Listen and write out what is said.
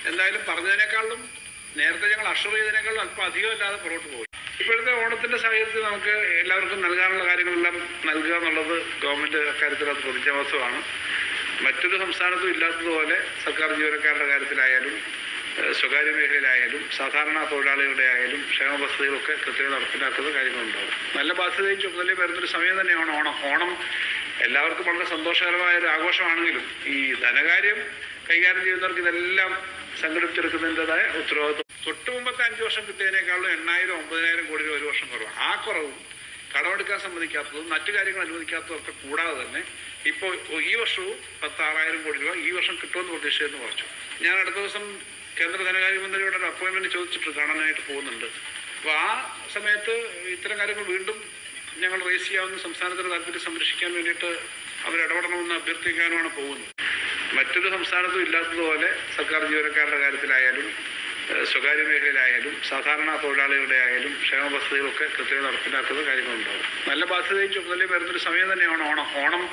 എന്തായാലും പറഞ്ഞതിനേക്കാളും നേരത്തെ ഞങ്ങൾ അഷുർ ചെയ്തതിനേക്കാളും അല്പം അധികമല്ലാതെ പുറകോട്ട് പോകും. ഇപ്പോഴത്തെ ഓണത്തിന്റെ സാഹചര്യത്തിൽ നമുക്ക് എല്ലാവർക്കും നൽകാനുള്ള കാര്യങ്ങളെല്ലാം നൽകുക എന്നുള്ളത് ഗവൺമെന്റ് അക്കാര്യത്തിൽ അത് പ്രതിജ്ഞാബദ്ധമാണ്. മറ്റൊരു സംസ്ഥാനത്തും ഇല്ലാത്തതുപോലെ സർക്കാർ ജീവനക്കാരുടെ കാര്യത്തിലായാലും സ്വകാര്യ മേഖലയിലായാലും സാധാരണ തൊഴിലാളികളുടെ ആയാലും ക്ഷേമ പദ്ധതികളൊക്കെ കൃത്യമായി നടപ്പിലാക്കുന്ന കാര്യങ്ങളുണ്ടാവും. നല്ല ബാധ്യതയും ചുമതലയും വരുന്നൊരു സമയം തന്നെയാണ് ഓണം. ഓണം എല്ലാവർക്കും വളരെ സന്തോഷകരമായ ഒരു ആഘോഷമാണെങ്കിലും ഈ ധനകാര്യം കൈകാര്യം ചെയ്യുന്നവർക്ക് ഇതെല്ലാം സംഘടിപ്പിച്ചെടുക്കുന്നതിൻ്റെതായ ഉത്തരവാദിത്വം തൊട്ട് മുമ്പത്തെ 5 വർഷം കിട്ടിയതിനേക്കാളും 8,000 9,000 കോടി രൂപ ഒരു വർഷം കുറവാണ്. ആ കുറവും കടമെടുക്കാൻ സമ്മതിക്കാത്തതും മറ്റു കാര്യങ്ങൾ അനുവദിക്കാത്തതും ഒക്കെ കൂടാതെ തന്നെ ഇപ്പോൾ ഈ വർഷവും 16,000 കോടി രൂപ ഈ വർഷം കിട്ടുമെന്ന് പ്രതീക്ഷയെന്ന് കുറച്ചു. ഞാൻ അടുത്ത ദിവസം കേന്ദ്ര ധനകാര്യമന്ത്രിയുടെ ഒരു അപ്പോയിൻമെന്റ് ചോദിച്ചിട്ട് കാണാനായിട്ട് പോകുന്നുണ്ട്. അപ്പോൾ ആ സമയത്ത് ഇത്തരം കാര്യങ്ങൾ വീണ്ടും ഞങ്ങൾ റേസ് ചെയ്യാവുന്ന സംസ്ഥാനത്തിന്റെ താല്പര്യം സംരക്ഷിക്കാൻ വേണ്ടിയിട്ട് അവരിടപെടണമെന്ന് അഭ്യർത്ഥിക്കാനുമാണ് പോകുന്നത്. മറ്റൊരു സംസ്ഥാനത്തും ഇല്ലാത്തതുപോലെ സർക്കാർ ജീവനക്കാരുടെ കാര്യത്തിലായാലും സ്വകാര്യ മേഖലയിലായാലും സാധാരണ തൊഴിലാളികളുടെ ആയാലും ക്ഷേമ പദ്ധതികളൊക്കെ കൃത്യമായി നടപ്പിലാക്കുന്ന കാര്യങ്ങളുണ്ടാവും. നല്ല ബാധ്യതയും ചുമതലയും വരുന്നൊരു സമയം തന്നെയാണ് ഓണം.